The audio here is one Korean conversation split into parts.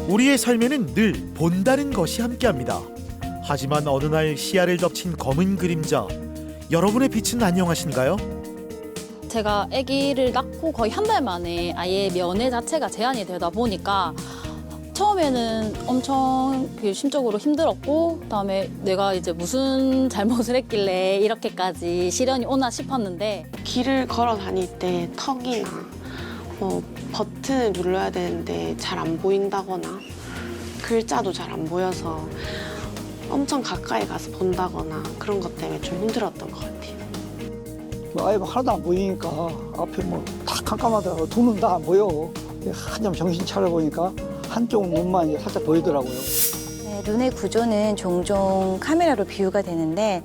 우리의 삶에는 늘 본다는 것이 함께합니다. 하지만 어느 날 시야를 덮친 검은 그림자, 여러분의 빛은 안녕하신가요? 제가 아기를 낳고 거의 한 달 만에 아예 면회 자체가 제한이 되다 보니까 처음에는 엄청 심적으로 힘들었고, 그다음에 내가 이제 무슨 잘못을 했길래 이렇게까지 시련이 오나 싶었는데, 길을 걸어 다닐 때 턱이나 버튼을 눌러야 되는데 잘 안 보인다거나 글자도 잘 안 보여서 엄청 가까이 가서 본다거나 그런 것 때문에 좀 힘들었던 것 같아요. 아예 하나도 안 보이니까 앞에 다 깜깜하더라고. 두 눈 다 안 보여. 한참 정신 차려보니까 한쪽 눈만 이제 살짝 보이더라고요. 네, 눈의 구조는 종종 카메라로 비유가 되는데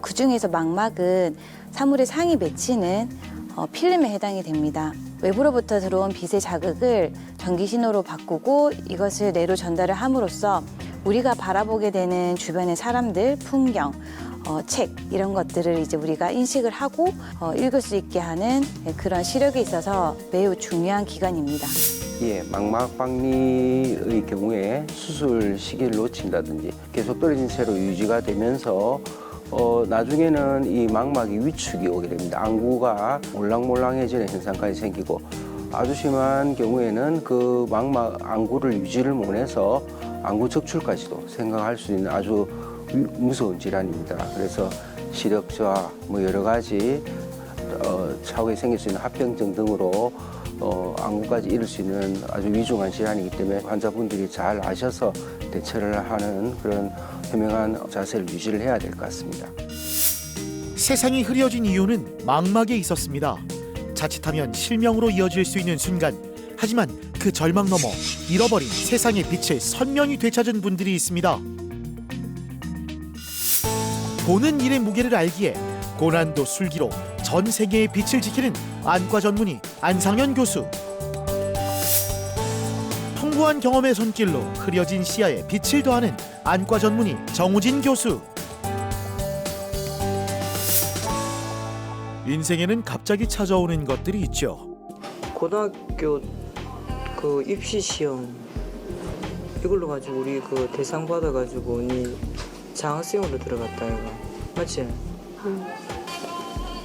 그중에서 망막은 사물의 상이 맺히는 필름에 해당이 됩니다. 외부로부터 들어온 빛의 자극을 전기 신호로 바꾸고 이것을 뇌로 전달을 함으로써 우리가 바라보게 되는 주변의 사람들, 풍경, 책 이런 것들을 이제 우리가 인식을 하고 읽을 수 있게 하는 그런 시력에 있어서 매우 중요한 기관입니다. 예, 망막박리의 경우에 수술 시기를 놓친다든지 계속 떨어진 채로 유지가 되면서 나중에는 이 망막이 위축이 오게 됩니다. 안구가 몰랑몰랑해지는 현상까지 생기고 아주 심한 경우에는 그 망막 안구를 유지를 못해서 안구 적출까지도 생각할 수 있는 아주 무서운 질환입니다. 그래서 시력저하 여러 가지 차후에 생길 수 있는 합병증 등으로 안구까지 이룰 수 있는 아주 위중한 질환이기 때문에 환자분들이 잘 아셔서 대처를 하는 그런 현명한 자세를 유지를 해야 될 것 같습니다. 세상이 흐려진 이유는 망막에 있었습니다. 자칫하면 실명으로 이어질 수 있는 순간, 하지만 그 절망 너머 잃어버린 세상의 빛을 선명히 되찾은 분들이 있습니다. 보는 일의 무게를 알기에 고난도 술기로 전 세계의 빛을 지키는 안과 전문의 안상현 교수. 풍부한 경험의 손길로 흐려진 시야에 빛을 더하는 안과 전문의 정우진 교수. 인생에는 갑자기 찾아오는 것들이 있죠. 고등학교 그 입시 시험 이걸로 가지고 우리 그 대상 받아가지고 니 장학생으로 들어갔다 이거 맞지?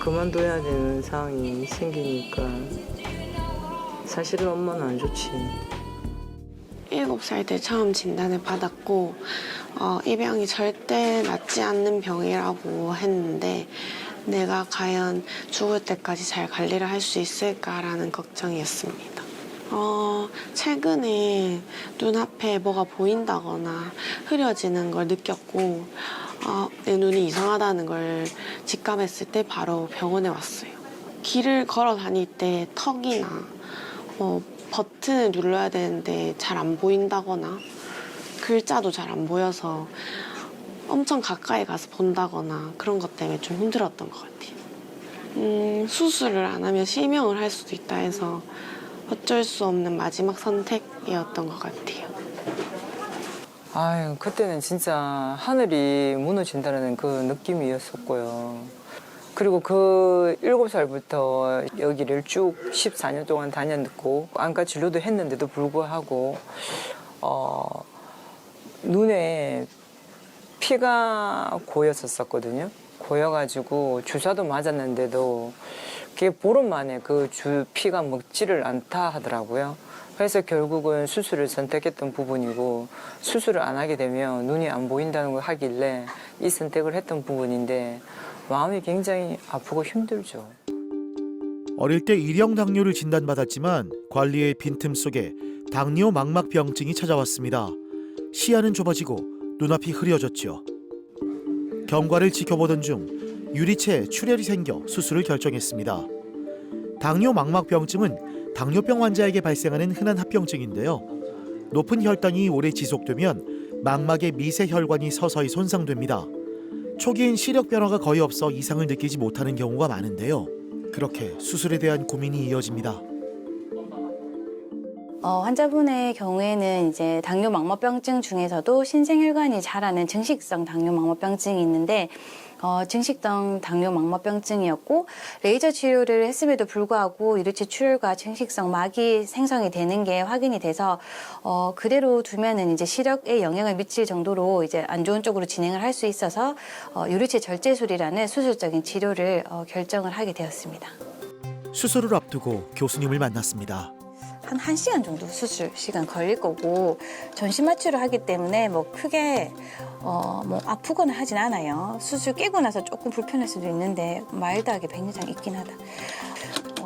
그만둬야 되는 상황이 생기니까 사실은 엄마는 안 좋지. 7살 때 처음 진단을 받았고 이 병이 절대 낫지 않는 병이라고 했는데 내가 과연 죽을 때까지 잘 관리를 할 수 있을까라는 걱정이었습니다. 최근에 눈앞에 뭐가 보인다거나 흐려지는 걸 느꼈고 내 눈이 이상하다는 걸 직감했을 때 바로 병원에 왔어요. 길을 걸어 다닐 때 턱이나 버튼을 눌러야 되는데 잘 안 보인다거나 글자도 잘 안 보여서 엄청 가까이 가서 본다거나 그런 것 때문에 좀 힘들었던 것 같아요. 수술을 안 하면 실명을 할 수도 있다 해서 어쩔 수 없는 마지막 선택이었던 것 같아요. 아유, 그때는 진짜 하늘이 무너진다는 그 느낌이었었고요. 그리고 그 7살부터 여기를 쭉 14년 동안 다녔고 안과 진료도 했는데도 불구하고 눈에 피가 고였었거든요. 고여가지고 주사도 맞았는데도 그게 보름 만에 그 피가 먹지를 않다 하더라고요. 그래서 결국은 수술을 선택했던 부분이고 수술을 안 하게 되면 눈이 안 보인다는 걸 하길래 이 선택을 했던 부분인데 마음이 굉장히 아프고 힘들죠. 어릴 때 일형 당뇨를 진단받았지만 관리의 빈틈 속에 당뇨 망막병증이 찾아왔습니다. 시야는 좁아지고 눈앞이 흐려졌죠. 경과를 지켜보던 중 유리체에 출혈이 생겨 수술을 결정했습니다. 당뇨 망막병증은 당뇨병 환자에게 발생하는 흔한 합병증인데요. 높은 혈당이 오래 지속되면 망막의 미세 혈관이 서서히 손상됩니다. 초기엔 시력 변화가 거의 없어 이상을 느끼지 못하는 경우가 많은데요. 그렇게 수술에 대한 고민이 이어집니다. 환자분의 경우에는 이제 당뇨 망막병증 중에서도 신생혈관이 자라는 증식성 당뇨 망막병증이 있는데 증식성 당뇨 망막병증이었고 레이저 치료를 했음에도 불구하고 유리체 출혈과 증식성 막이 생성이 되는 게 확인이 돼서 그대로 두면은 이제 시력에 영향을 미칠 정도로 이제 안 좋은 쪽으로 진행을 할 수 있어서 유리체 절제술이라는 수술적인 치료를 결정을 하게 되었습니다. 수술을 앞두고 교수님을 만났습니다. 한 1시간 정도 수술 시간 걸릴 거고 전신 마취를 하기 때문에 뭐 크게 뭐 아프거나 하진 않아요. 수술 깨고 나서 조금 불편할 수도 있는데 마일드하게 백내장 있긴 하다.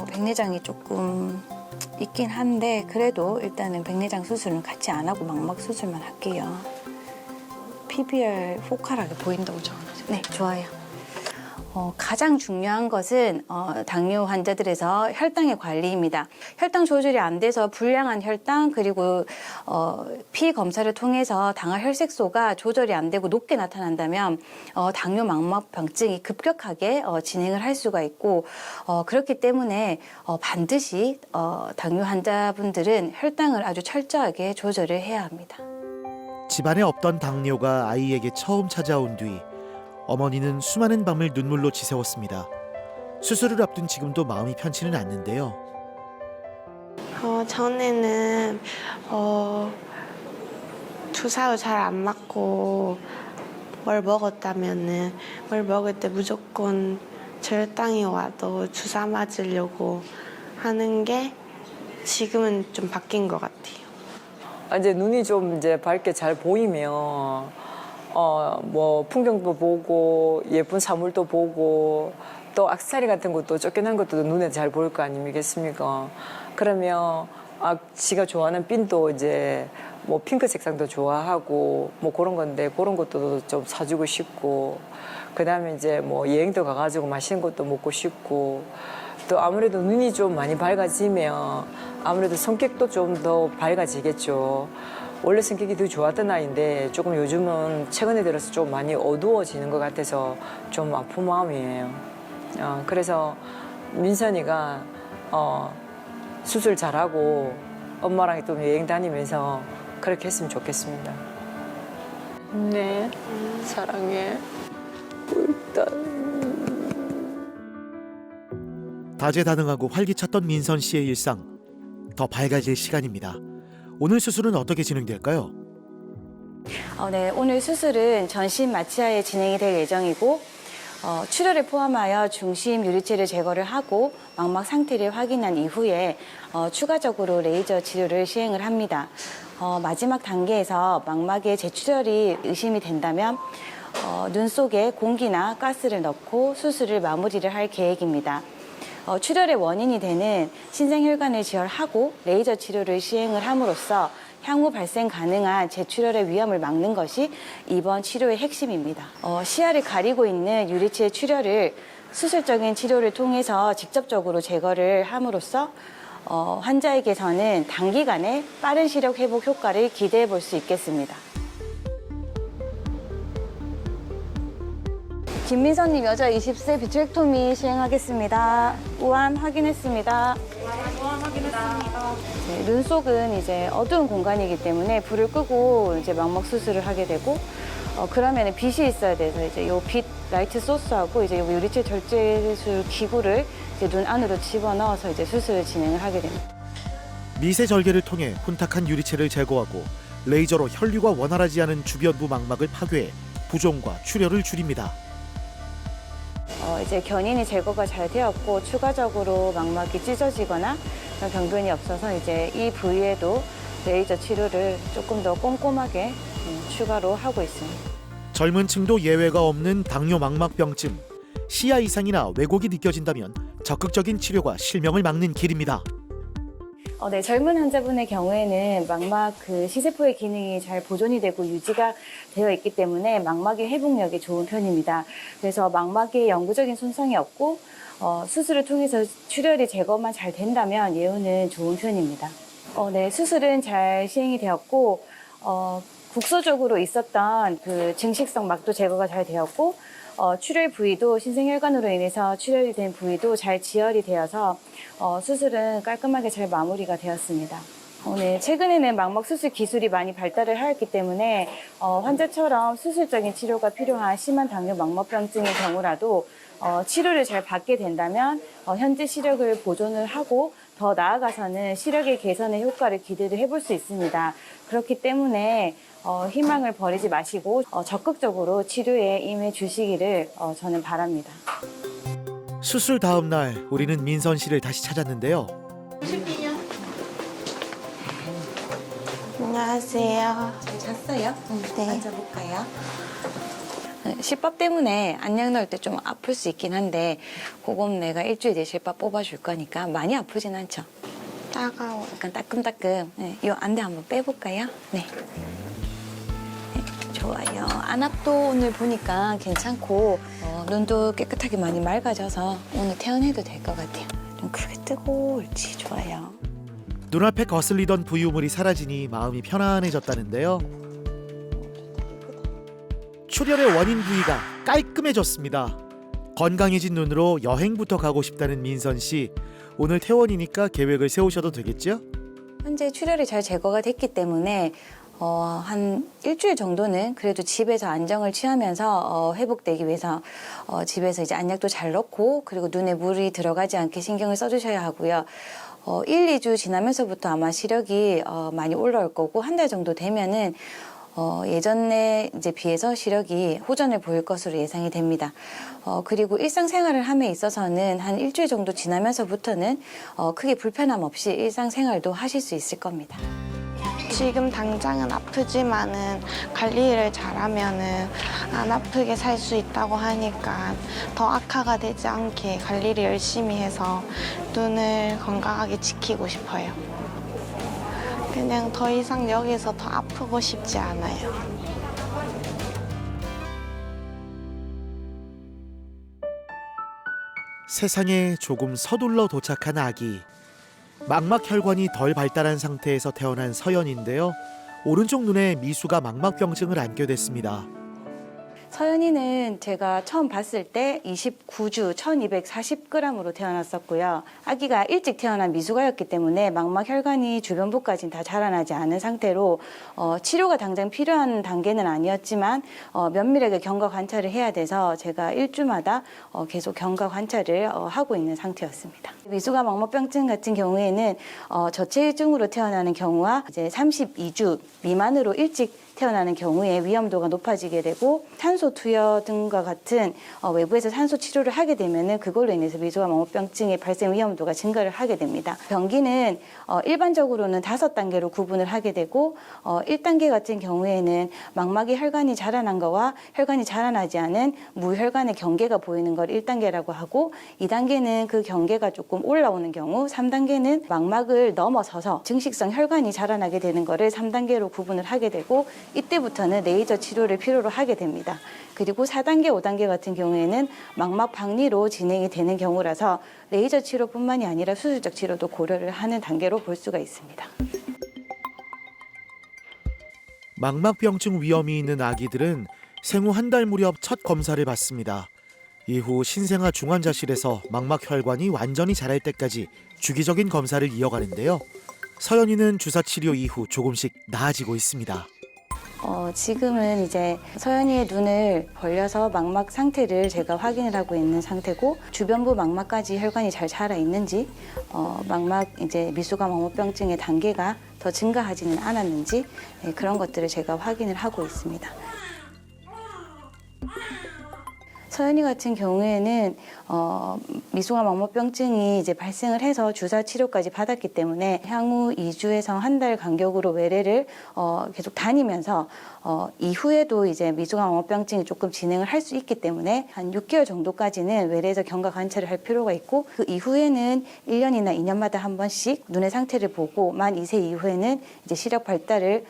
백내장이 조금 있긴 한데 그래도 일단은 백내장 수술은 같이 안 하고 망막 수술만 할게요. PBR 포칼하게 보인다고 적어놨어요. 네, 좋아요. 가장 중요한 것은 당뇨 환자들에서 혈당의 관리입니다. 혈당 조절이 안 돼서 불량한 혈당 그리고 피 검사를 통해서 당화 혈색소가 조절이 안 되고 높게 나타난다면 당뇨 망막병증이 급격하게 진행을 할 수가 있고 그렇기 때문에 반드시 당뇨 환자분들은 혈당을 아주 철저하게 조절을 해야 합니다. 집안에 없던 당뇨가 아이에게 처음 찾아온 뒤 어머니는 수많은 밤을 눈물로 지새웠습니다. 수술을 앞둔 지금도 마음이 편치는 않는데요. 전에는 주사도 잘 안 맞고 뭘 먹었다면은 뭘 먹을 때 무조건 절당이 와도 주사 맞으려고 하는 게 지금은 좀 바뀐 것 같아요. 이제 눈이 좀 이제 밝게 잘 보이면 뭐 풍경도 보고 예쁜 사물도 보고 또 액세서리 같은 것도 쫓겨난 것도 눈에 잘 보일 거 아니겠습니까? 그러면 지가 좋아하는 핀도 이제 뭐 핑크 색상도 좋아하고 뭐 그런 건데 그런 것도 좀 사주고 싶고 그다음에 이제 뭐 여행도 가가지고 맛있는 것도 먹고 싶고 또 아무래도 눈이 좀 많이 밝아지면 아무래도 성격도 좀 더 밝아지겠죠. 원래 성격이 더 좋았던 아이인데 조금 요즘은 최근에 들어서 좀 많이 어두워지는 것 같아서 좀 아픈 마음이에요. 그래서 민선이가 수술 잘하고 엄마랑 또 여행 다니면서 그렇게 했으면 좋겠습니다. 네, 사랑해. 다재다능하고 활기찼던 민선 씨의 일상 더 밝아질 시간입니다. 오늘 수술은 어떻게 진행될까요? 네, 오늘 수술은 전신 마취하에 진행이 될 예정이고 출혈을 포함하여 중심 유리체를 제거를 하고 망막 상태를 확인한 이후에 추가적으로 레이저 치료를 시행을 합니다. 마지막 단계에서 망막에 재출혈이 의심이 된다면 눈 속에 공기나 가스를 넣고 수술을 마무리를 할 계획입니다. 출혈의 원인이 되는 신생혈관을 지혈하고 레이저 치료를 시행을 함으로써 향후 발생 가능한 재출혈의 위험을 막는 것이 이번 치료의 핵심입니다. 시야를 가리고 있는 유리체의 출혈을 수술적인 치료를 통해서 직접적으로 제거를 함으로써 환자에게서는 단기간에 빠른 시력 회복 효과를 기대해 볼 수 있겠습니다. 김민선님 여자 20세 비트렉토미 시행하겠습니다. 우한 확인했습니다. 네, 눈 속은 이제 어두운 공간이기 때문에 불을 끄고 이제 망막 수술을 하게 되고 그러면 빛이 있어야 돼서 이제 요 빛 라이트 소스하고 이제 요 유리체 절제술 기구를 이제 눈 안으로 집어넣어서 이제 수술을 진행을 하게 됩니다. 미세 절개를 통해 혼탁한 유리체를 제거하고 레이저로 혈류가 원활하지 않은 주변부 망막을 파괴해 부종과 출혈을 줄입니다. 이제 견인이 제거가 잘 되었고 추가적으로 망막이 찢어지거나 그런 병변이 없어서 이제 이 부위에도 레이저 치료를 조금 더 꼼꼼하게 추가로 하고 있습니다. 젊은 층도 예외가 없는 당뇨 망막병증. 시야 이상이나 왜곡이 느껴진다면 적극적인 치료가 실명을 막는 길입니다. 네, 젊은 환자분의 경우에는 망막 시세포의 기능이 잘 보존이 되고 유지가 되어 있기 때문에 망막의 회복력이 좋은 편입니다. 그래서 망막에 영구적인 손상이 없고 수술을 통해서 출혈이 제거만 잘 된다면 예후는 좋은 편입니다. 네, 수술은 잘 시행이 되었고 국소적으로 있었던 증식성 막도 제거가 잘 되었고 출혈 부위도 신생혈관으로 인해서 출혈이 된 부위도 잘 지혈이 되어서 수술은 깔끔하게 잘 마무리가 되었습니다. 네, 최근에는 망막 수술 기술이 많이 발달을 하였기 때문에 환자처럼 수술적인 치료가 필요한 심한 당뇨 망막병증의 경우라도 치료를 잘 받게 된다면 현재 시력을 보존을 하고 더 나아가서는 시력의 개선의 효과를 기대를 해볼 수 있습니다. 그렇기 때문에 희망을 버리지 마시고 적극적으로 치료에 임해 주시기를 저는 바랍니다. 수술 다음 날 우리는 민선 씨를 다시 찾았는데요. 안녕하세요. 잘 잤어요? 네. 앉아볼까요? 실밥 때문에 안약 넣을 때 좀 아플 수 있긴 한데 그건 내가 일주일 뒤에 실밥 뽑아줄 거니까 많이 아프진 않죠? 따가워. 약간 따끔따끔. 네, 이 안대 한번 빼볼까요? 네. 네, 좋아요. 안압도 오늘 보니까 괜찮고 눈도 깨끗하게 많이 맑아져서 오늘 퇴원해도 될 것 같아요. 좀 크게 뜨고 옳지 좋아요. 눈앞에 거슬리던 부유물이 사라지니 마음이 편안해졌다는데요. 출혈의 원인 부위가 깔끔해졌습니다. 건강해진 눈으로 여행부터 가고 싶다는 민선 씨. 오늘 퇴원이니까 계획을 세우셔도 되겠죠? 현재 출혈이 잘 제거가 됐기 때문에 한 일주일 정도는 그래도 집에서 안정을 취하면서 회복되기 위해서 집에서 이제 안약도 잘 넣고 그리고 눈에 물이 들어가지 않게 신경을 써주셔야 하고요. 1, 2주 지나면서부터 아마 시력이 많이 올라올 거고 한 달 정도 되면은 예전에 이제 비해서 시력이 호전을 보일 것으로 예상이 됩니다. 그리고 일상생활을 함에 있어서는 한 일주일 정도 지나면서부터는 크게 불편함 없이 일상생활도 하실 수 있을 겁니다. 지금 당장은 아프지만은 관리를 잘하면은 안 아프게 살 수 있다고 하니까 더 악화가 되지 않게 관리를 열심히 해서 눈을 건강하게 지키고 싶어요. 그냥 더 이상 여기서 더 아프고 싶지 않아요. 세상에 조금 서둘러 도착한 아기. 망막혈관이 덜 발달한 상태에서 태어난 서연인데요. 오른쪽 눈에 미수가 망막병증을 안게 됐습니다. 서연이는 제가 처음 봤을 때 29주 1240g으로 태어났었고요. 아기가 일찍 태어난 미숙아였기 때문에 망막 혈관이 주변부까지는 다 자라나지 않은 상태로 치료가 당장 필요한 단계는 아니었지만 면밀하게 경과 관찰을 해야 돼서 제가 일주마다 계속 경과 관찰을 하고 있는 상태였습니다. 미숙아 망막병증 같은 경우에는 저체중으로 태어나는 경우와 이제 32주 미만으로 일찍 태어나는 경우에 위험도가 높아지게 되고 산소 투여 등과 같은 외부에서 산소 치료를 하게 되면은 그걸로 인해서 미숙아 망막병증의 발생 위험도가 증가를 하게 됩니다. 병기는 일반적으로는 5단계로 구분을 하게 되고 1단계 같은 경우에는 망막의 혈관이 자라난 거와 혈관이 자라나지 않은 무혈관의 경계가 보이는 걸 1단계라고 하고 2단계는 그 경계가 조금 올라오는 경우 3단계는 망막을 넘어서서 증식성 혈관이 자라나게 되는 거를 3단계로 구분을 하게 되고 이때부터는 레이저 치료를 필요로 하게 됩니다. 그리고 4단계, 5단계 같은 경우에는 망막 박리로 진행이 되는 경우라서 레이저 치료뿐만이 아니라 수술적 치료도 고려를 하는 단계로 볼 수가 있습니다. 망막병증 위험이 있는 아기들은 생후 한 달 무렵 첫 검사를 받습니다. 이후 신생아 중환자실에서 망막혈관이 완전히 자랄 때까지 주기적인 검사를 이어가는데요. 서연이는 주사 치료 이후 조금씩 나아지고 있습니다. 지금은 이제 서연이의 눈을 벌려서 망막 상태를 제가 확인을 하고 있는 상태고 주변부 망막까지 혈관이 잘 자라 있는지 망막 이제 미숙아 망막병증의 단계가 더 증가하지는 않았는지 그런 것들을 제가 확인을 하고 있습니다. 서연이 같은 경우에는 미숙아 망막병증이 이제 발생을 해서 주사 치료까지 받았기 때문에 향후 2주에서 한 달 간격으로 외래를 계속 다니면서 이후에도 이제 미숙아 망막병증이 조금 진행을 할 수 있기 때문에 한 6개월 정도까지는 외래에서 경과 관찰을 할 필요가 있고 그 이후에는 1년이나 2년마다 한 번씩 눈의 상태를 보고 만 2세 이후에는 이제 시력 발달을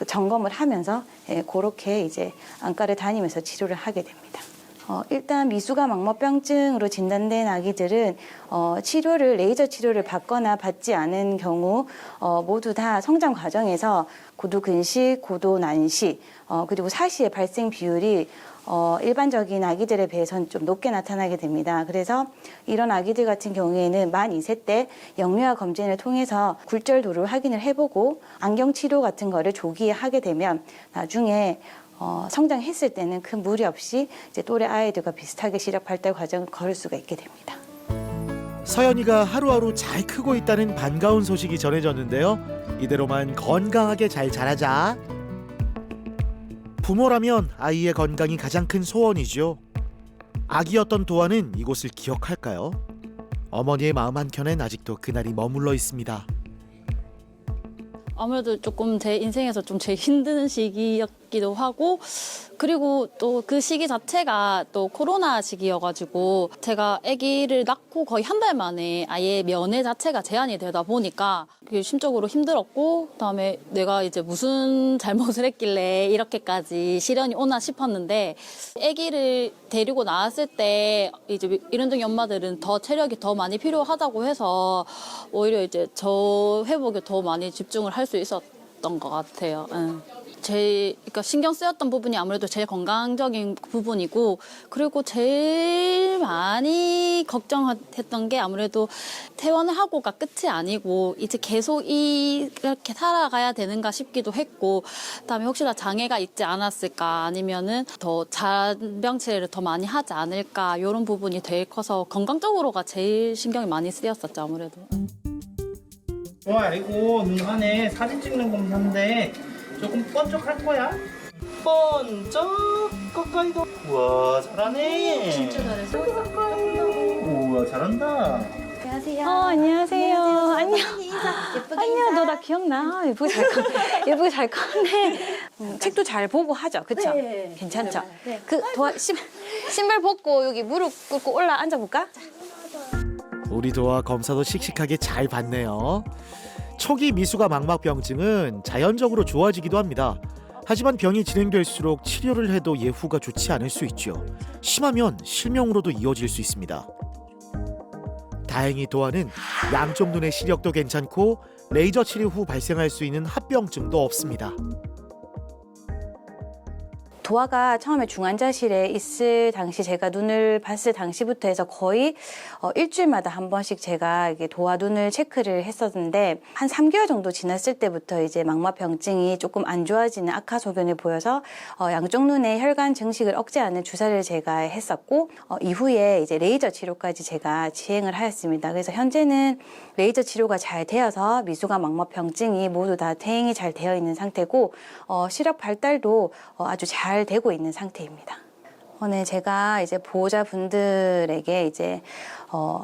점검을 하면서 그렇게 이제 안과를 다니면서 치료를 하게 됩니다. 일단 미수가 망막병증으로 진단된 아기들은 레이저 치료를 받거나 받지 않은 경우 모두 다 성장 과정에서 고도 근식, 고도 난시, 그리고 사시의 발생 비율이 일반적인 아기들에 비해서는 좀 높게 나타나게 됩니다. 그래서 이런 아기들 같은 경우에는 만 2세 때 영유아 검진을 통해서 굴절도를 확인을 해보고 안경 치료 같은 거를 조기에 하게 되면 나중에 성장했을 때는 큰 무리 없이 이제 또래 아이들과 비슷하게 시력 발달 과정을 걸을 수가 있게 됩니다. 서연이가 하루하루 잘 크고 있다는 반가운 소식이 전해졌는데요. 이대로만 건강하게 잘 자라자. 부모라면 아이의 건강이 가장 큰 소원이죠. 아기였던 도아는 이곳을 기억할까요? 어머니의 마음 한켠엔 아직도 그날이 머물러 있습니다. 아무래도 조금 제 인생에서 좀 제일 힘든 시기였기도 하고, 그리고 또 그 시기 자체가 또 코로나 시기여가지고 제가 아기를 낳고 거의 한 달 만에 아예 면회 자체가 제한이 되다 보니까 그게 심적으로 힘들었고, 그다음에 내가 이제 무슨 잘못을 했길래 이렇게까지 시련이 오나 싶었는데, 아기를 데리고 나왔을 때 이제 이런저런 엄마들은 더 체력이 더 많이 필요하다고 해서 오히려 이제 저 회복에 더 많이 집중을 할 수 있었던 것 같아요. 그러니까 신경 쓰였던 부분이 아무래도 제일 건강적인 부분이고, 그리고 제일 많이 걱정했던 게 아무래도 퇴원을 하고가 끝이 아니고 이제 계속 이렇게 살아가야 되는가 싶기도 했고, 그다음에 혹시나 장애가 있지 않았을까, 아니면은 더 잔병치레를 더 많이 하지 않을까, 이런 부분이 되게 커서 건강적으로가 제일 신경이 많이 쓰였었죠, 아무래도. 이거 눈 안에 사진 찍는 공사인데 조금 번쩍할 거야? 번쩍 가까이도. 우와 잘하네. 진짜 잘했어. 우와 잘한다. 안녕하세요. 안녕. 안녕. 너 나 기억나? 예쁘게 잘 컸네. 책도 잘 보고 하죠. 그쵸? 네. 괜찮죠? 네. 신발 벗고 여기 무릎 꿇고 올라 앉아볼까? 우리 도아 검사도 씩씩하게 잘 받네요. 초기 미수가 망막병증은 자연적으로 좋아지기도 합니다. 하지만 병이 진행될수록 치료를 해도 예후가 좋지 않을 수 있죠. 심하면 실명으로도 이어질 수 있습니다. 다행히 도아는 양쪽 눈의 시력도 괜찮고 레이저 치료 후 발생할 수 있는 합병증도 없습니다. 도아가 처음에 중환자실에 있을 당시, 제가 눈을 봤을 당시부터 해서 거의 일주일마다 한 번씩 제가 이게 도아 눈을 체크를 했었는데, 한 3개월 정도 지났을 때부터 이제 망막병증이 조금 안 좋아지는 악화 소견을 보여서 양쪽 눈의 혈관 증식을 억제하는 주사를 제가 했었고, 이후에 이제 레이저 치료까지 제가 시행을 하였습니다. 그래서 현재는 레이저 치료가 잘 되어서 미수가 망막병증이 모두 다 퇴행이 잘 되어 있는 상태고, 시력 발달도 아주 잘 되고 있는 상태입니다. 오늘 제가 이제 보호자분들에게 이제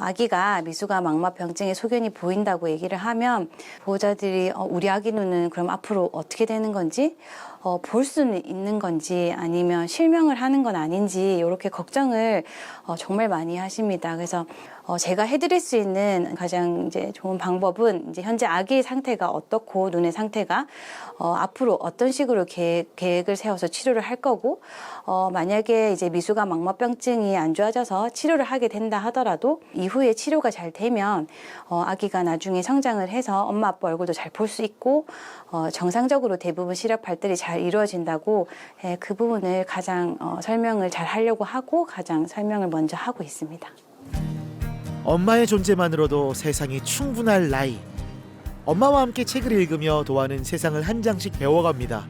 아기가 미수가 망막병증의 소견이 보인다고 얘기를 하면, 보호자들이 우리 아기 눈은 그럼 앞으로 어떻게 되는 건지, 볼 수는 있는 건지, 아니면 실명을 하는 건 아닌지, 이렇게 걱정을 정말 많이 하십니다. 그래서 제가 해드릴 수 있는 가장 이제 좋은 방법은, 이제 현재 아기의 상태가 어떻고 눈의 상태가 앞으로 어떤 식으로 계획을 세워서 치료를 할 거고, 만약에 이제 미수가 망막병증이 안 좋아져서 치료를 하게 된다 하더라도 이후에 치료가 잘 되면 아기가 나중에 성장을 해서 엄마 아빠 얼굴도 잘 볼 수 있고, 정상적으로 대부분 시력 발달이 잘 이루어진다고, 그 부분을 가장 설명을 잘 하려고 하고 가장 설명을 먼저 하고 있습니다. 엄마의 존재만으로도 세상이 충분할 나이. 엄마와 함께 책을 읽으며 도아는 세상을 한 장씩 배워갑니다.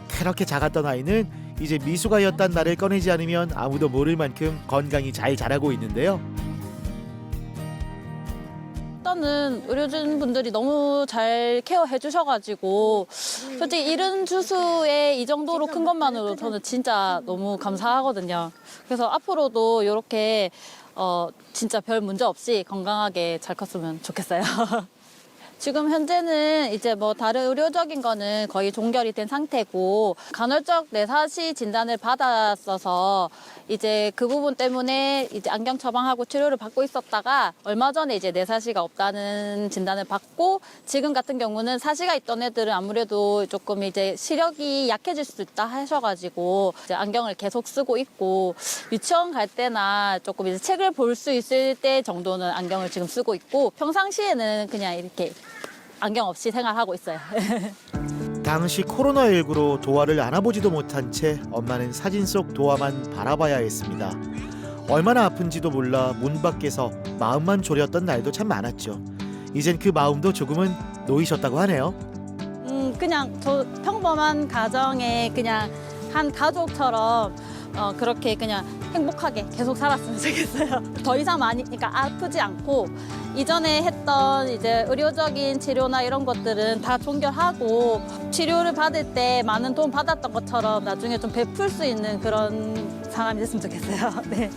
그렇게 작았던 아이는 이제 미수가였단 말을 꺼내지 않으면 아무도 모를 만큼 건강히 잘 자라고 있는데요. 일단은 의료진 분들이 너무 잘 케어해 주셔가지고, 솔직히 이른 주수에 이 정도로 큰 것만으로 저는 진짜 너무 감사하거든요. 그래서 앞으로도 이렇게 진짜 별 문제 없이 건강하게 잘 컸으면 좋겠어요. 지금 현재는 이제 뭐 다른 의료적인 거는 거의 종결이 된 상태고 간헐적 내사시 진단을 받았어서 이제 그 부분 때문에 이제 안경 처방하고 치료를 받고 있었다가 얼마 전에 이제 내사시가 없다는 진단을 받고 지금 같은 경우는 사시가 있던 애들은 아무래도 조금 이제 시력이 약해질 수 있다 하셔가지고 이제 안경을 계속 쓰고 있고 유치원 갈 때나 조금 이제 책을 볼 수 있을 때 정도는 안경을 지금 쓰고 있고 평상시에는 그냥 이렇게 안경 없이 생활하고 있어요. 당시 코로나19로 도화를 안아보지도 못한 채 엄마는 사진 속 도화만 바라봐야 했습니다. 얼마나 아픈지도 몰라 문 밖에서 마음만 졸였던 날도 참 많았죠. 이젠 그 마음도 조금은 놓이셨다고 하네요. 그냥 저 평범한 가정에 그냥 한 가족처럼 그렇게 그냥 행복하게 계속 살았으면 좋겠어요. 더 이상 많이, 그러니까 아프지 않고 이전에 했던 이제 의료적인 치료나 이런 것들은 다 종결하고 치료를 받을 때 많은 도움 받았던 것처럼 나중에 좀 베풀 수 있는 그런 사람이 됐으면 좋겠어요. 네.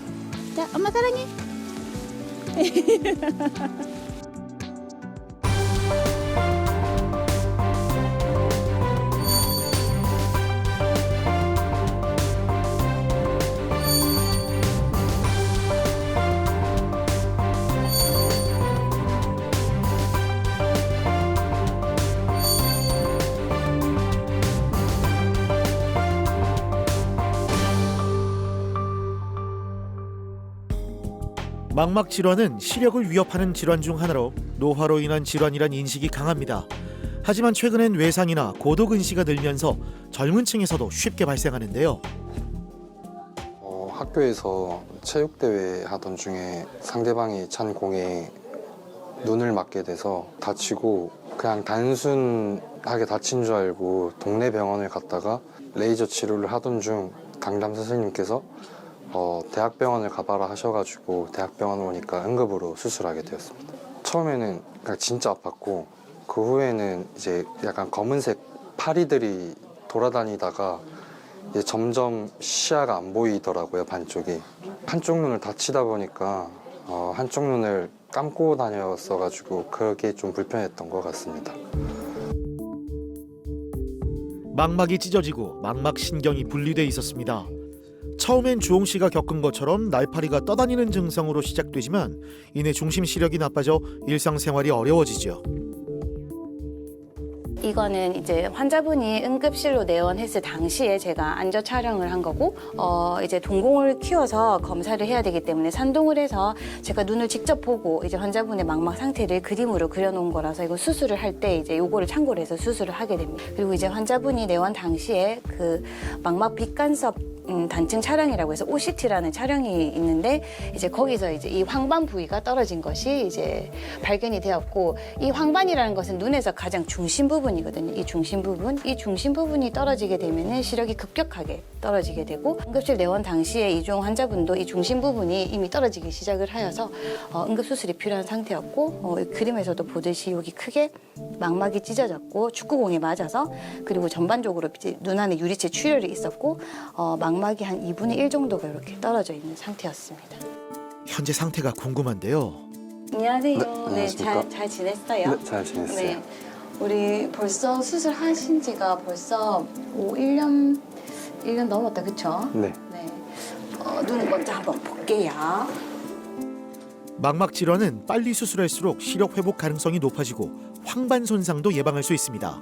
자, 엄마 사랑해. 망막 질환은 시력을 위협하는 질환 중 하나로 노화로 인한 질환이란 인식이 강합니다. 하지만 최근엔 외상이나 고도근시가 늘면서 젊은 층에서도 쉽게 발생하는데요. 학교에서 체육대회 하던 중에 상대방이 찬 공에 눈을 맞게 돼서 다치고 그냥 단순하게 다친 줄 알고 동네 병원을 갔다가 레이저 치료를 하던 중 강담 선생님께서 대학병원을 가봐라 하셔가지고 대학병원 오니까 응급으로 수술하게 되었습니다. 처음에는 그냥 진짜 아팠고 그 후에는 이제 약간 검은색 파리들이 돌아다니다가 이제 점점 시야가 안 보이더라고요, 반쪽이. 한쪽 눈을 다치다 보니까 한쪽 눈을 감고 다녔어가지고 그게 좀 불편했던 것 같습니다. 망막이 찢어지고 망막 신경이 분리돼 있었습니다. 처음엔 주홍 씨가 겪은 것처럼 날파리가 떠다니는 증상으로 시작되지만 이내 중심 시력이 나빠져 일상생활이 어려워지죠. 이거는 이제 환자분이 응급실로 내원했을 당시에 제가 안저 촬영을 한 거고, 이제 동공을 키워서 검사를 해야 되기 때문에 산동을 해서 제가 눈을 직접 보고 이제 환자분의 망막 상태를 그림으로 그려놓은 거라서 이거 수술을 할 때 이제 요거를 참고로 해서 수술을 하게 됩니다. 그리고 이제 환자분이 내원 당시에 그 망막 빛간섭 단층 촬영이라고 해서 OCT라는 촬영이 있는데 이제 거기서 이제 이 황반 부위가 떨어진 것이 이제 발견이 되었고, 이 황반이라는 것은 눈에서 가장 중심 부분이거든요. 이 중심 부분이 떨어지게 되면은 시력이 급격하게 떨어지게 되고, 응급실 내원 당시에 이종 환자분도 이 중심 부분이 이미 떨어지기 시작을 하여서 응급 수술이 필요한 상태였고, 그림에서도 보듯이 여기 크게 망막이 찢어졌고 축구공에 맞아서, 그리고 전반적으로 이제 눈 안에 유리체 출혈이 있었고 망막이 한 2분의 1 정도가 이렇게 떨어져 있는 상태였습니다. 현재 상태가 궁금한데요. 안녕하세요. 네, 네, 안녕하십니까? 잘 지냈어요? 네, 잘 지냈어요. 네. 우리 벌써 수술하신 지가 벌써 1년 넘었다, 그쵸? 네. 네. 눈 먼저 한번 볼게요. 망막 질환은 빨리 수술할수록 시력 회복 가능성이 높아지고 황반 손상도 예방할 수 있습니다.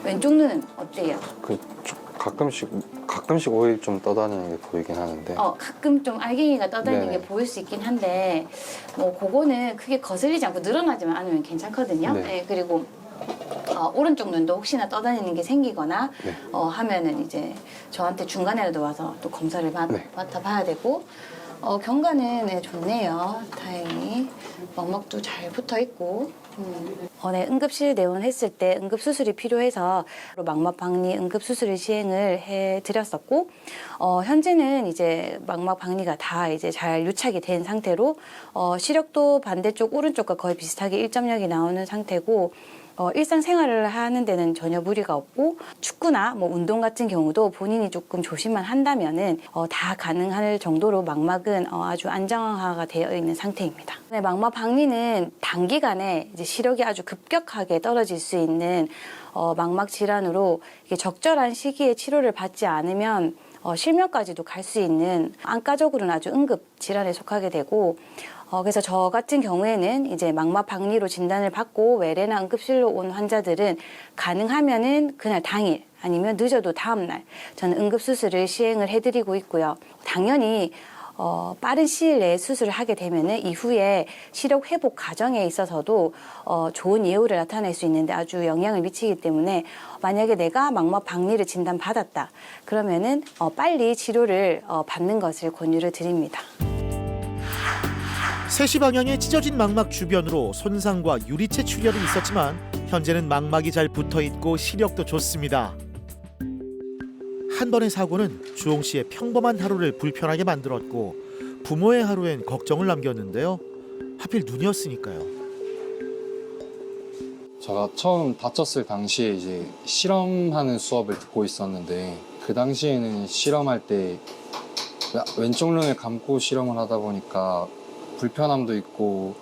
왼쪽 눈은 어때요? 가끔씩 오일 좀 떠다니는 게 보이긴 하는데. 가끔 좀 알갱이가 떠다니는 네네. 게 보일 수 있긴 한데, 뭐 그거는 크게 거슬리지 않고 늘어나지만 않으면 괜찮거든요. 네. 네, 그리고 오른쪽 눈도 혹시나 떠다니는 게 생기거나 네. 하면은 이제 저한테 중간에라도 와서 또 검사를 네. 맡아봐야 되고, 경과는 네, 좋네요. 다행히 망막도 잘 붙어 있고. 네, 응급실 내원했을 때 응급 수술이 필요해서 망막 박리 응급 수술을 시행을 해드렸었고, 현재는 이제 망막 박리가 다 이제 잘 유착이 된 상태로 시력도 반대쪽 오른쪽과 거의 비슷하게 1.0이 나오는 상태고, 일상생활을 하는 데는 전혀 무리가 없고 축구나 뭐 운동 같은 경우도 본인이 조금 조심만 한다면은 다 가능할 정도로 망막은 아주 안정화가 되어 있는 상태입니다. 네, 망막 박리는 단기간에 이제 시력이 아주 급격하게 떨어질 수 있는 망막 질환으로 이게 적절한 시기에 치료를 받지 않으면 실명까지도 갈 수 있는 안과적으로는 아주 응급 질환에 속하게 되고 그래서 저 같은 경우에는 이제 망막 박리로 진단을 받고 외래나 응급실로 온 환자들은 가능하면은 그날 당일 아니면 늦어도 다음 날 저는 응급 수술을 시행을 해드리고 있고요. 당연히 빠른 시일 내에 수술을 하게 되면은 이후에 시력 회복 과정에 있어서도 좋은 예후를 나타낼 수 있는데 아주 영향을 미치기 때문에 만약에 내가 망막 박리를 진단받았다 그러면은 빨리 치료를 받는 것을 권유를 드립니다. 3시 방향에 찢어진 망막 주변으로 손상과 유리체 출혈이 있었지만 현재는 망막이 잘 붙어있고 시력도 좋습니다. 한 번의 사고는 주홍 씨의 평범한 하루를 불편하게 만들었고 부모의 하루엔 걱정을 남겼는데요. 하필 눈이었으니까요. 제가 처음 다쳤을 당시에 이제 실험하는 수업을 듣고 있었는데 그 당시에는 실험할 때 왼쪽 눈을 감고 실험을 하다 보니까 불편함도 있고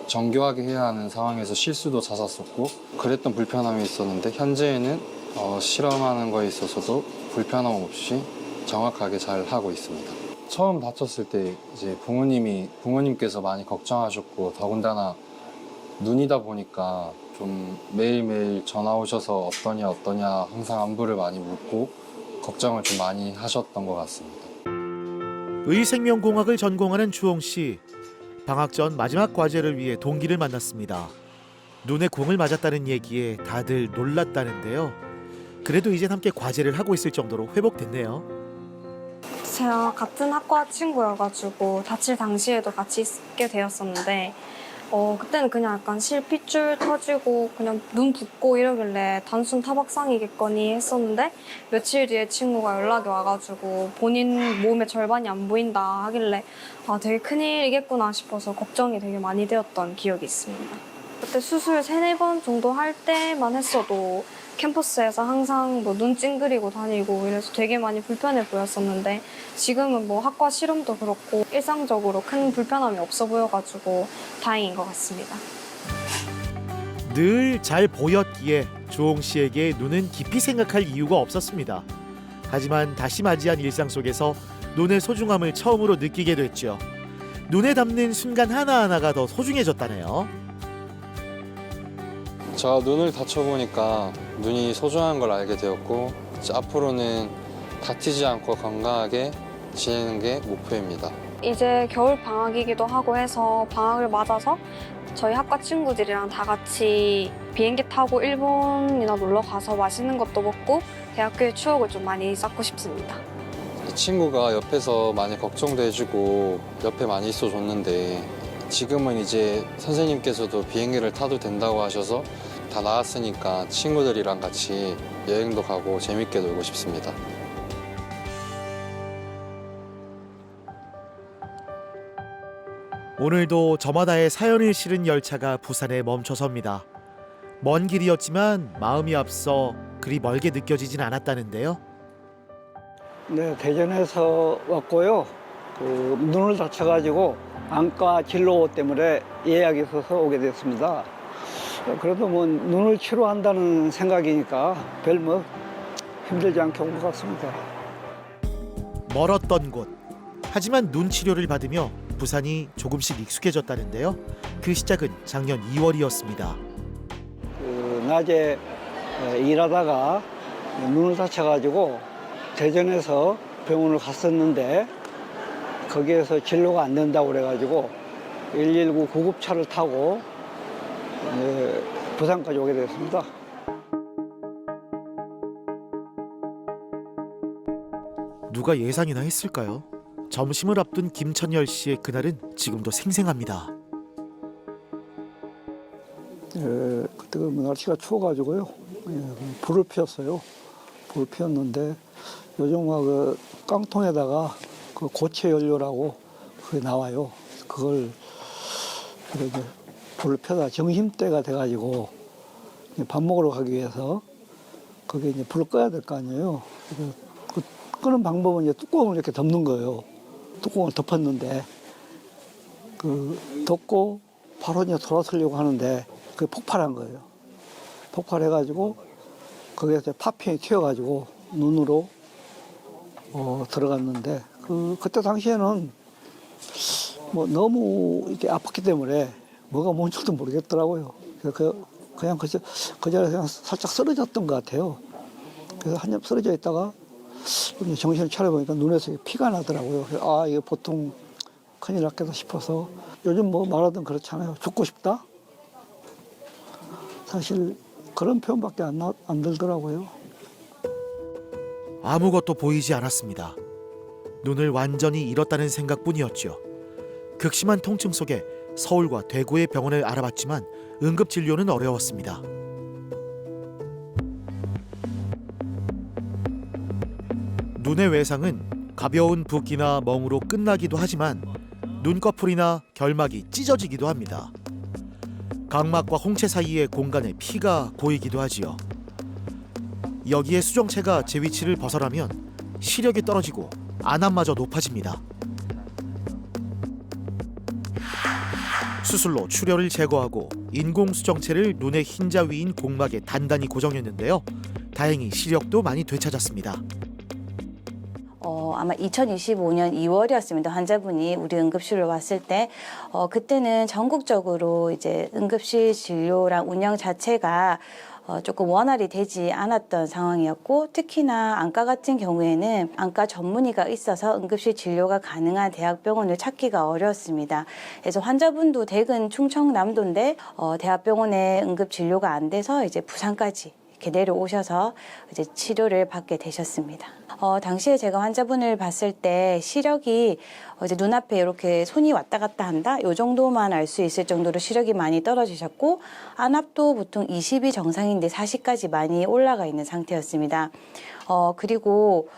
정교하게 해야 하는 상황에서 실수도 잦았었고 그랬던 불편함이 있었는데 현재에는 실험하는 거에 있어서도 불편함 없이 정확하게 잘 하고 있습니다. 처음 다쳤을 때 이제 부모님께서 많이 걱정하셨고 더군다나 눈이다 보니까 좀 매일매일 전화 오셔서 어떠냐 항상 안부를 많이 묻고 걱정을 좀 많이 하셨던 것 같습니다. 의생명공학을 전공하는 주홍 씨. 방학 전 마지막 과제를 위해 동기를 만났습니다. 눈에 공을 맞았다는 얘기에 다들 놀랐다는데요. 그래도 이젠 함께 과제를 하고 있을 정도로 회복됐네요. 제가 같은 학과 친구여가지고 다칠 당시에도 같이 있게 되었었는데 그때는 그냥 약간 실핏줄 터지고 그냥 눈 붓고 이러길래 단순 타박상이겠거니 했었는데 며칠 뒤에 친구가 연락이 와가지고 본인 몸의 절반이 안 보인다 하길래 되게 큰일이겠구나 싶어서 걱정이 되게 많이 되었던 기억이 있습니다. 그때 수술 3-4번 정도 할 때만 했어도 캠퍼스에서 항상 뭐 눈 찡그리고 다니고 이래서 되게 많이 불편해 보였었는데 지금은 뭐 학과 실험도 그렇고 일상적으로 큰 불편함이 없어 보여가지고 다행인 것 같습니다. 늘 잘 보였기에 주홍 씨에게 눈은 깊이 생각할 이유가 없었습니다. 하지만 다시 맞이한 일상 속에서 눈의 소중함을 처음으로 느끼게 됐죠. 눈에 담는 순간 하나하나가 더 소중해졌다네요. 제가 눈을 다쳐보니까 눈이 소중한 걸 알게 되었고 앞으로는 다치지 않고 건강하게 지내는 게 목표입니다. 이제 겨울 방학이기도 하고 해서 방학을 맞아서 저희 학과 친구들이랑 다 같이 비행기 타고 일본이나 놀러 가서 맛있는 것도 먹고 대학교의 추억을 좀 많이 쌓고 싶습니다. 친구가 옆에서 많이 걱정도 해주고 옆에 많이 있어줬는데 지금은 이제 선생님께서도 비행기를 타도 된다고 하셔서 다 나았으니까 친구들이랑 같이 여행도 가고 재밌게 놀고 싶습니다. 오늘도 저마다의 사연을 실은 열차가 부산에 멈춰섭니다. 먼 길이었지만 마음이 앞서 그리 멀게 느껴지진 않았다는데요. 네, 대전에서 왔고요. 눈을 다쳐가지고 안과 진료 때문에 예약이 있어서 오게 됐습니다. 그래도 뭐 눈을 치료한다는 생각이니까 별 뭐 힘들지 않게 온 것 같습니다. 멀었던 곳. 하지만 눈 치료를 받으며 부산이 조금씩 익숙해졌다는데요. 그 시작은 작년 2월이었습니다. 낮에 일하다가 눈을 다쳐가지고 대전에서 병원을 갔었는데 거기에서 진료가 안 된다고 그래가지고 119 구급차를 타고 부산까지 오게 됐습니다. 누가 예상이나 했을까요? 점심을 앞둔 김천열 씨의 그날은 지금도 생생합니다. 그때 날씨가 추워가지고요. 불을 피웠어요. 불을 피웠는데 요즘 그 깡통에다가 그 고체 연료라고 그게 나와요. 그걸 이제 불을 펴다 정심대가 돼가지고 밥 먹으러 가기 위해서 거기에 이제 불을 꺼야 될 거 아니에요. 그래서 그 끄는 방법은 이제 뚜껑을 이렇게 덮는 거예요. 뚜껑을 덮었는데 그 덮고 바로 이제 돌아서려고 하는데 그게 폭발한 거예요. 폭발해가지고 거기에서 파편이 튀어가지고 눈으로 들어갔는데 그때 당시에는 뭐 너무 이렇게 아팠기 때문에 뭐가 뭔지도 모르겠더라고요. 그래서 그냥 그 자리에서 그냥 살짝 쓰러졌던 것 같아요. 그래서 한참 쓰러져 있다가 정신을 차려보니까 눈에서 피가 나더라고요. 그래서 아, 이게 보통 큰일 났겠다 싶어서 요즘 뭐 말하던 그렇잖아요. 죽고 싶다? 사실 그런 표현밖에 안 들더라고요. 아무것도 보이지 않았습니다. 눈을 완전히 잃었다는 생각뿐이었죠. 극심한 통증 속에 서울과 대구의 병원을 알아봤지만 응급진료는 어려웠습니다. 눈의 외상은 가벼운 붓기나 멍으로 끝나기도 하지만 눈꺼풀이나 결막이 찢어지기도 합니다. 각막과 홍채 사이의 공간에 피가 고이기도 하지요. 여기에 수정체가 제 위치를 벗어나면 시력이 떨어지고 안압마저 높아집니다. 수술로 출혈을 제거하고 인공 수정체를 눈의 흰자 위인 공막에 단단히 고정했는데요. 다행히 시력도 많이 되찾았습니다. 아마 2025년 2월이었습니다. 환자분이 우리 응급실로 왔을 때 그때는 전국적으로 이제 응급실 진료랑 운영 자체가 조금 원활히 되지 않았던 상황이었고, 특히나 안과 같은 경우에는 안과 전문의가 있어서 응급실 진료가 가능한 대학병원을 찾기가 어려웠습니다. 그래서 환자분도 대근 충청남도인데 대학병원에 응급 진료가 안 돼서 이제 부산까지 이렇게 내려오셔서 이제 치료를 받게 되셨습니다. 당시에 제가 환자분을 봤을 때 시력이 이제 눈앞에 이렇게 손이 왔다 갔다 한다? 이 정도만 알 수 있을 정도로 시력이 많이 떨어지셨고, 안압도 보통 20이 정상인데 40까지 많이 올라가 있는 상태였습니다. 그리고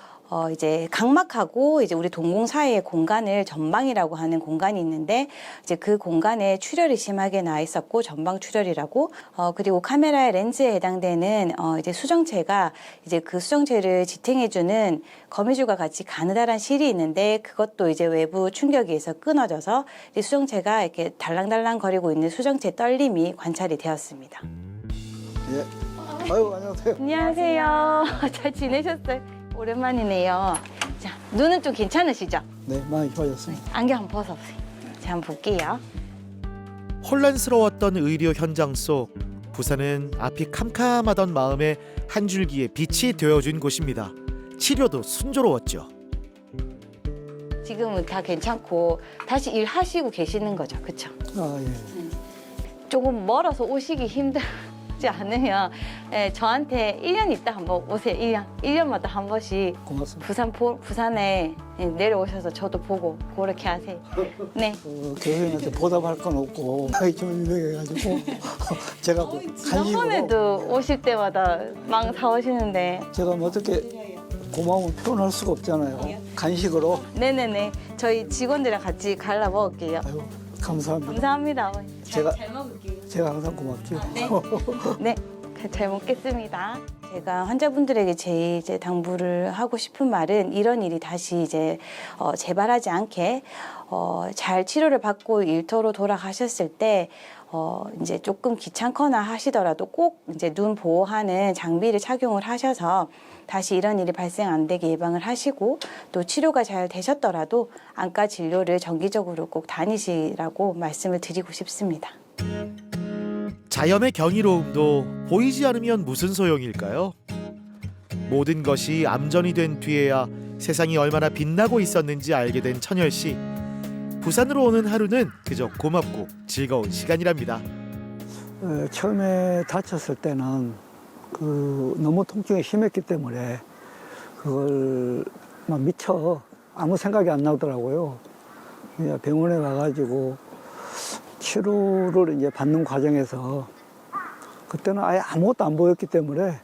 이제 각막하고 이제 우리 동공 사이의 공간을 전방이라고 하는 공간이 있는데, 이제 그 공간에 출혈이 심하게 나 있었고, 전방 출혈이라고. 그리고 카메라의 렌즈에 해당되는 이제 수정체가 이제 그 수정체를 지탱해주는 거미줄과 같이 가느다란 실이 있는데, 그것도 이제 외부 충격에 의해서 끊어져서 이 수정체가 이렇게 달랑달랑 거리고 있는 수정체 떨림이 관찰이 되었습니다. 예. 아유, 안녕하세요. 안녕하세요. 잘 지내셨어요? 오랜만이네요. 자, 눈은 좀 괜찮으시죠? 네, 많이 좋아졌습니다. 안경 한번 벗어보세요. 자, 한번 볼게요. 혼란스러웠던 의료 현장 속 부산은 앞이 캄캄하던 마음에 한 줄기의 빛이 되어준 곳입니다. 치료도 순조로웠죠. 지금은 다 괜찮고 다시 일하시고 계시는 거죠, 그렇죠? 아, 예. 조금 멀어서 오시기 힘들지 않으면 저한테 1년 있다 한번 오세요. 1년마다 한 번씩 고맙습니다. 부산에 내려오셔서 저도 보고 그렇게 하세요. 네. 교수님한테 보답할 건 없고 좀 유명해가지고 제가 그 간식으로 지난번에도 오실 때마다 망 사오시는데. 제가 뭐 어떻게 고마움을 표현할 수가 없잖아요. 간식으로. 네네네. 저희 직원들이랑 같이 갈라 먹을게요. 아유, 감사합니다. 감사합니다, 어머니. 제가 잘 먹을게요. 제가 항상 고맙죠. 네, 잘 먹겠습니다. 제가 환자분들에게 제일 이제 당부를 하고 싶은 말은 이런 일이 다시 이제 재발하지 않게 잘 치료를 받고 일터로 돌아가셨을 때 이제 조금 귀찮거나 하시더라도 꼭 이제 눈 보호하는 장비를 착용을 하셔서 다시 이런 일이 발생 안 되게 예방을 하시고, 또 치료가 잘 되셨더라도 안과 진료를 정기적으로 꼭 다니시라고 말씀을 드리고 싶습니다. 자연의 경이로움도 보이지 않으면 무슨 소용일까요? 모든 것이 암전이 된 뒤에야 세상이 얼마나 빛나고 있었는지 알게 된 천열 씨. 부산으로 오는 하루는 그저 고맙고 즐거운 시간이랍니다. 처음에 다쳤을 때는 너무 통증이 심했기 때문에 그걸 막 미처 아무 생각이 안 나더라고요. 그냥 병원에 가가지고 치료를 이제 받는 과정에서 그때는 아예 아무것도 안 보였기 때문에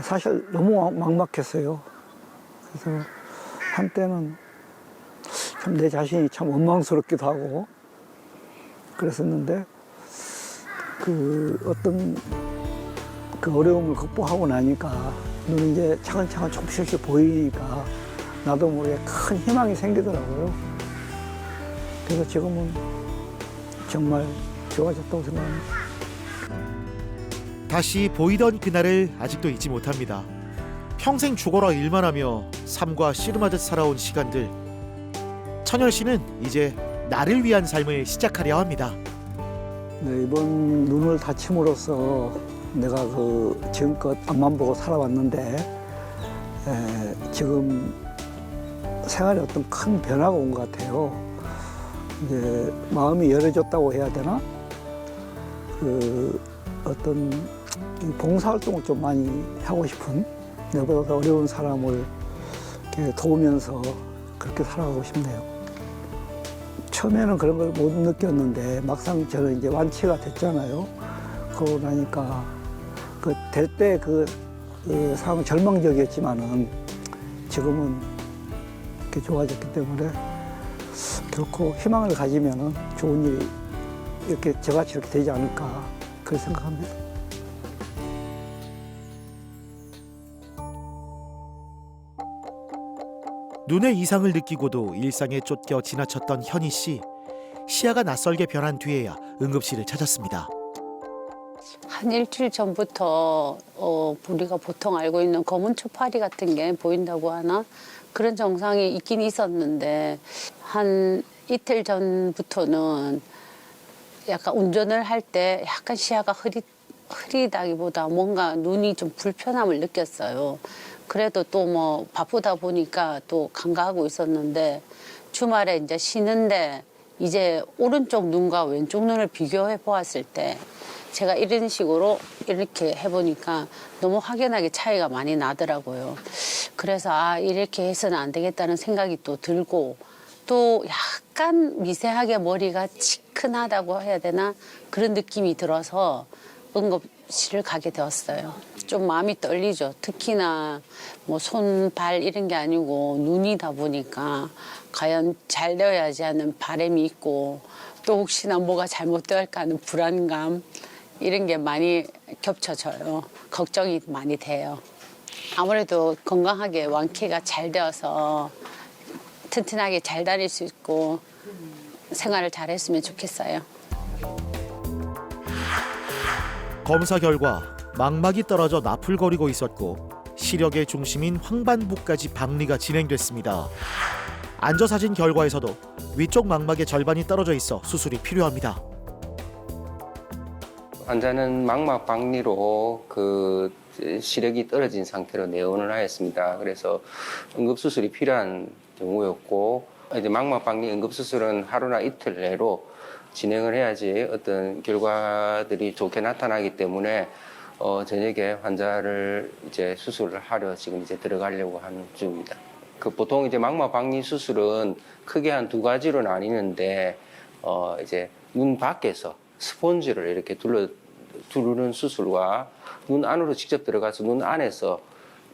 사실 너무 막막했어요. 그래서 한때는 참 내 자신이 참 원망스럽기도 하고 그랬었는데 그 어떤 그 어려움을 극복하고 나니까 눈이 이제 차근차근 조금씩 보이니까 나도 모르게 큰 희망이 생기더라고요. 그래서 지금은 정말 좋아졌다고 생각합니다. 다시 보이던 그날을 아직도 잊지 못합니다. 평생 죽어라 일만 하며 삶과 씨름하듯 살아온 시간들. 천열 씨는 이제 나를 위한 삶을 시작하려 합니다. 네, 이번 눈을 다침으로써 내가 그 지금껏 앞만 보고 살아왔는데 지금 생활에 어떤 큰 변화가 온 것 같아요. 이제 마음이 열어졌다고 해야 되나? 그 어떤 봉사활동을 좀 많이 하고 싶은, 내보다 더 어려운 사람을 이렇게 도우면서 그렇게 살아가고 싶네요. 처음에는 그런 걸 못 느꼈는데 막상 저는 이제 완치가 됐잖아요. 그러고 나니까 그 될 때 그 상황 절망적이었지만은 지금은 이렇게 좋아졌기 때문에 결코 희망을 가지면은 좋은 일이 이렇게 저같이 이렇게 되지 않을까 그렇게 생각합니다. 눈의 이상을 느끼고도 일상에 쫓겨 지나쳤던 현희 씨. 시야가 낯설게 변한 뒤에야 응급실을 찾았습니다. 한 일주일 전부터 우리가 보통 알고 있는 검은 초파리 같은 게 보인다고 하나 그런 증상이 있긴 있었는데 한 이틀 전부터는 약간 운전을 할 때 약간 시야가 흐리다기보다 뭔가 눈이 좀 불편함을 느꼈어요. 그래도 또 뭐 바쁘다 보니까 또 간과하고 있었는데 주말에 이제 쉬는데 이제 오른쪽 눈과 왼쪽 눈을 비교해 보았을 때 제가 이런 식으로 이렇게 해보니까 너무 확연하게 차이가 많이 나더라고요. 그래서 이렇게 해서는 안 되겠다는 생각이 또 들고 또 약간 미세하게 머리가 치큰하다고 해야 되나 그런 느낌이 들어서 응급실을 가게 되었어요. 좀 마음이 떨리죠. 특히나 뭐 손, 발 이런 게 아니고 눈이다 보니까 과연 잘 되어야지 하는 바람이 있고 또 혹시나 뭐가 잘못될까 하는 불안감 이런 게 많이 겹쳐져요. 걱정이 많이 돼요. 아무래도 건강하게 완쾌가 잘 되어서 튼튼하게 잘 다닐 수 있고 생활을 잘 했으면 좋겠어요. 검사 결과 망막이 떨어져 나풀거리고 있었고 시력의 중심인 황반부까지 박리가 진행됐습니다. 안저사진 결과에서도 위쪽 망막의 절반이 떨어져 있어 수술이 필요합니다. 환자는 망막 박리로 그 시력이 떨어진 상태로 내원을 하였습니다. 그래서 응급수술이 필요한 경우였고 이제 망막 박리 응급수술은 하루나 이틀 내로 진행을 해야지 어떤 결과들이 좋게 나타나기 때문에 저녁에 환자를 이제 수술을 하려 지금 이제 들어가려고 하는 중입니다. 그 보통 이제 망막 박리 수술은 크게 한 두 가지로 나뉘는데 이제 눈 밖에서 스폰지를 이렇게 두르는 수술과 눈 안으로 직접 들어가서 눈 안에서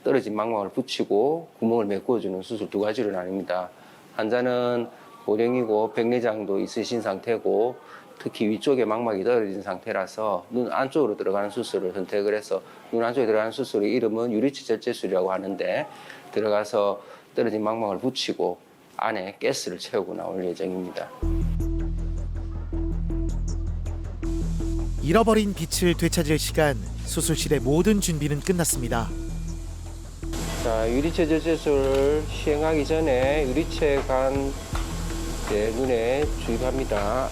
떨어진 망막을 붙이고 구멍을 메꿔주는 수술 두 가지로 나뉩니다. 환자는 고령이고 백내장도 있으신 상태고 특히 위쪽에 망막이 떨어진 상태라서 눈 안쪽으로 들어가는 수술을 선택을 해서 눈 안쪽에 들어가는 수술의 이름은 유리체 절제술이라고 하는데 들어가서 떨어진 망막을 붙이고 안에 가스를 채우고 나올 예정입니다. 잃어버린 빛을 되찾을 시간, 수술실의 모든 준비는 끝났습니다. 자, 유리체 절제술 시행하기 전에 유리체 간 눈에 주입합니다.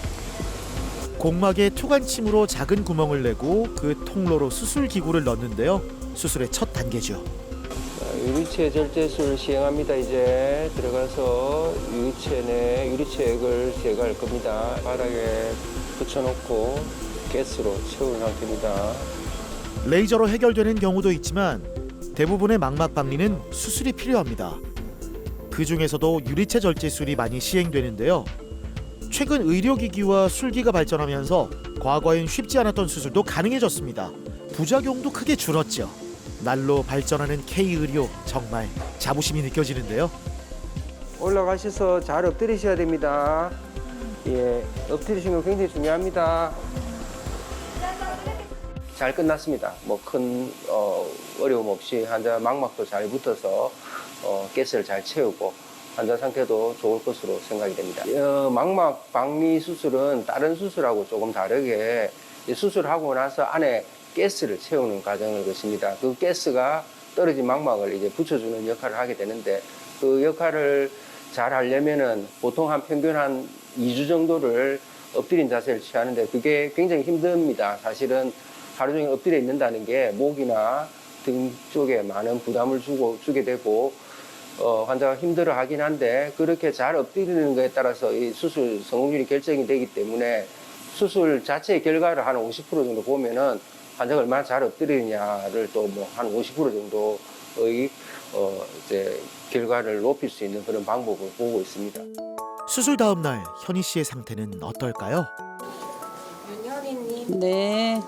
공막에 투관침으로 작은 구멍을 내고 그 통로로 수술 기구를 넣는데요. 수술의 첫 단계죠. 자, 유리체 절제술 시행합니다. 이제 들어가서 유리체 내 유리체액을 제거할 겁니다. 바닥에 붙여놓고 가스로 채운 상태입니다. 레이저로 해결되는 경우도 있지만 대부분의 망막 박리는 수술이 필요합니다. 그 중에서도 유리체 절제술이 많이 시행되는데요. 최근 의료기기와 술기가 발전하면서 과거엔 쉽지 않았던 수술도 가능해졌습니다. 부작용도 크게 줄었죠. 날로 발전하는 K의료 정말 자부심이 느껴지는데요. 올라가셔서 잘 엎드리셔야 됩니다. 예, 엎드리시는 거 굉장히 중요합니다. 잘 끝났습니다. 뭐 큰 어려움 없이 환자 망막도 잘 붙어서 가스를 잘 채우고 환자 상태도 좋을 것으로 생각이 됩니다. 망막 박리 수술은 다른 수술하고 조금 다르게 수술하고 나서 안에 가스를 채우는 과정을 거칩니다. 그 가스가 떨어진 망막을 이제 붙여주는 역할을 하게 되는데 그 역할을 잘 하려면은 보통 한 평균 한 2주 정도를 엎드린 자세를 취하는데 그게 굉장히 힘듭니다. 사실은 하루 종일 엎드려 있는다는 게 목이나 등 쪽에 많은 부담을 주게 되고 환자가 힘들어 하긴 한데 그렇게 잘 엎드리는 것에 따라서 이 수술 성공률이 결정이 되기 때문에 수술 자체의 결과를 한 50% 정도 보면은 환자가 얼마나 잘 엎드리느냐를 또 뭐 한 50% 정도의 이제 결과를 높일 수 있는 그런 방법을 보고 있습니다. 수술 다음 날 현희 씨의 상태는 어떨까요? 네.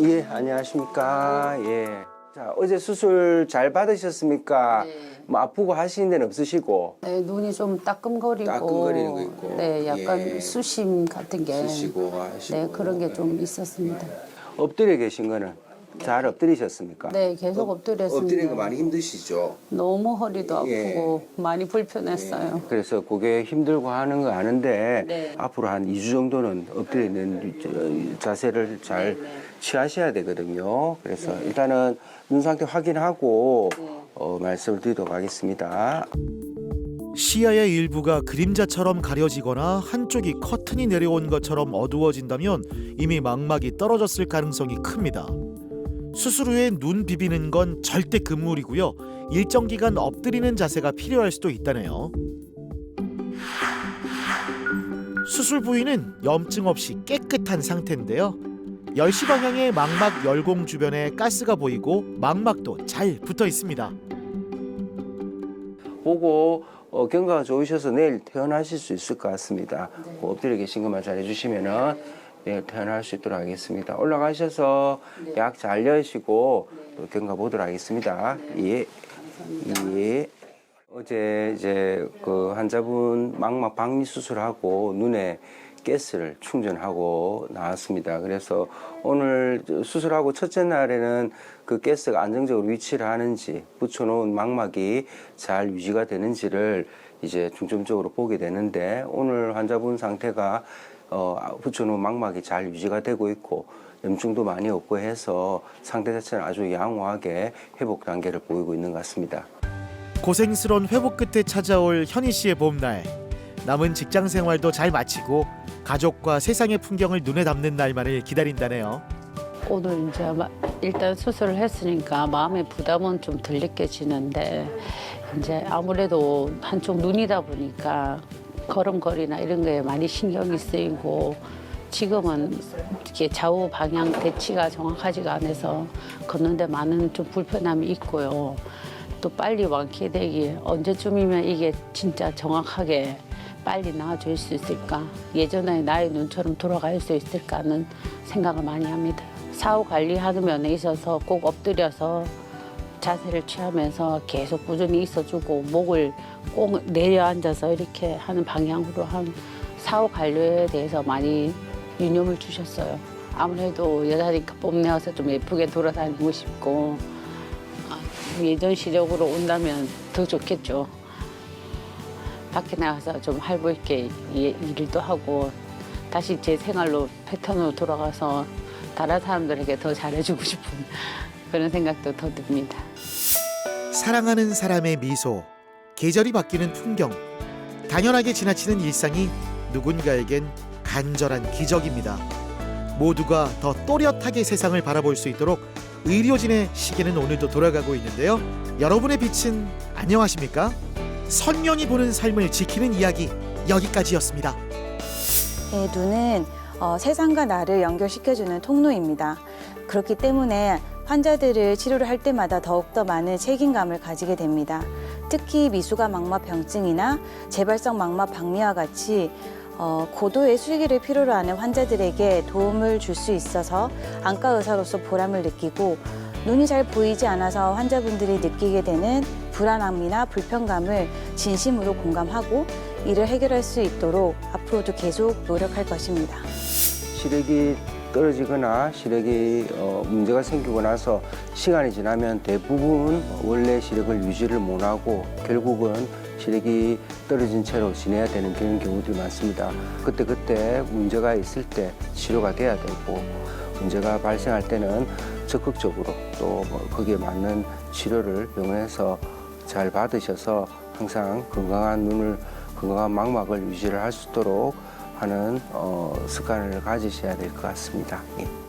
예, 안녕하십니까. 예. 자, 어제 수술 잘 받으셨습니까? 뭐 아프고 하시는 데는 없으시고? 네, 눈이 좀 따끔거리고, 따끔거리는 거 있고. 네, 약간 예. 수심 같은 게, 쓰시고 하시고. 네, 그런 게 좀 있었습니다. 엎드려 계신 거는 잘 엎드리셨습니까? 네, 계속 엎드렸습니다. 엎드리는 거 많이 힘드시죠? 너무 허리도 예. 아프고 많이 불편했어요. 그래서 그게 힘들고 하는 거 아는데 네. 앞으로 한 2주 정도는 엎드리는 자세를 잘 취하셔야 되거든요. 그래서 일단은 눈 상태 확인하고 말씀을 드리도록 하겠습니다. 시야의 일부가 그림자처럼 가려지거나 한쪽이 커튼이 내려온 것처럼 어두워진다면 이미 망막이 떨어졌을 가능성이 큽니다. 수술 후에 눈 비비는 건 절대 금물이고요. 일정 기간 엎드리는 자세가 필요할 수도 있다네요. 수술 부위는 염증 없이 깨끗한 상태인데요. 10시 방향의 망막 열공 주변에 가스가 보이고 망막도 잘 붙어 있습니다. 보고 경과가 좋으셔서 내일 퇴원하실 수 있을 것 같습니다. 엎드려 계신 것만 잘 해주시면은 내일 퇴원할 수 있도록 하겠습니다. 올라가셔서 약 잘 여시고 또 경과 보도록 하겠습니다. 예. 예. 어제 이제 그 환자분 망막 박리 수술하고 눈에 가스를 충전하고 나왔습니다. 그래서 오늘 수술하고 첫째 날에는 그 가스가 안정적으로 위치를 하는지 붙여놓은 망막이 잘 유지가 되는지를 이제 중점적으로 보게 되는데 오늘 환자분 상태가 붙여놓은 망막이 잘 유지가 되고 있고 염증도 많이 없고 해서 상태 자체는 아주 양호하게 회복 단계를 보이고 있는 것 같습니다. 고생스러운 회복 끝에 찾아올 현희 씨의 봄날. 남은 직장 생활도 잘 마치고 가족과 세상의 풍경을 눈에 담는 날만을 기다린다네요. 오늘 이제 일단 수술을 했으니까 마음의 부담은 좀 덜 느껴지는데 이제 아무래도 한쪽 눈이다 보니까 걸음걸이나 이런 거에 많이 신경이 쓰이고 지금은 이렇게 좌우 방향 대치가 정확하지가 않아서 걷는데 많은 좀 불편함이 있고요. 또 빨리 완쾌되기 언제쯤이면 이게 진짜 정확하게 빨리 나아질 수 있을까? 예전에 나의 눈처럼 돌아갈 수 있을까 하는 생각을 많이 합니다. 사후 관리하는 면에 있어서 꼭 엎드려서 자세를 취하면서 계속 꾸준히 있어주고 목을 꼭 내려앉아서 이렇게 하는 방향으로 한 사후 관리에 대해서 많이 유념을 주셨어요. 아무래도 여자니까 뽐내어서 좀 예쁘게 돌아다니고 싶고 예전 시력으로 온다면 더 좋겠죠. 밖에 나가서 좀 할부 있게 일도 하고 다시 제 생활로 패턴으로 돌아가서 다른 사람들에게 더 잘해주고 싶은 그런 생각도 더 듭니다. 사랑하는 사람의 미소, 계절이 바뀌는 풍경, 당연하게 지나치는 일상이 누군가에겐 간절한 기적입니다. 모두가 더 또렷하게 세상을 바라볼 수 있도록 의료진의 시계는 오늘도 돌아가고 있는데요. 여러분의 빛은 안녕하십니까? 선명히 보는 삶을 지키는 이야기 여기까지였습니다. 네, 눈은 세상과 나를 연결시켜주는 통로입니다. 그렇기 때문에 환자들을 치료를 할 때마다 더욱더 많은 책임감을 가지게 됩니다. 특히 미수가 망막 병증이나 재발성 망막 박리와 같이 고도의 술기를 필요로 하는 환자들에게 도움을 줄 수 있어서 안과 의사로서 보람을 느끼고 눈이 잘 보이지 않아서 환자분들이 느끼게 되는 불안함이나 불편감을 진심으로 공감하고 이를 해결할 수 있도록 앞으로도 계속 노력할 것입니다. 시력이 떨어지거나 시력이 문제가 생기고 나서 시간이 지나면 대부분 원래 시력을 유지를 못하고 결국은 시력이 떨어진 채로 지내야 되는 그런 경우들이 많습니다. 그때 문제가 있을 때 치료가 돼야 되고 문제가 발생할 때는 적극적으로 또 거기에 맞는 치료를 병원에서 잘 받으셔서 항상 건강한 망막을 유지를 할 수 있도록 하는 습관을 가지셔야 될 것 같습니다. 예.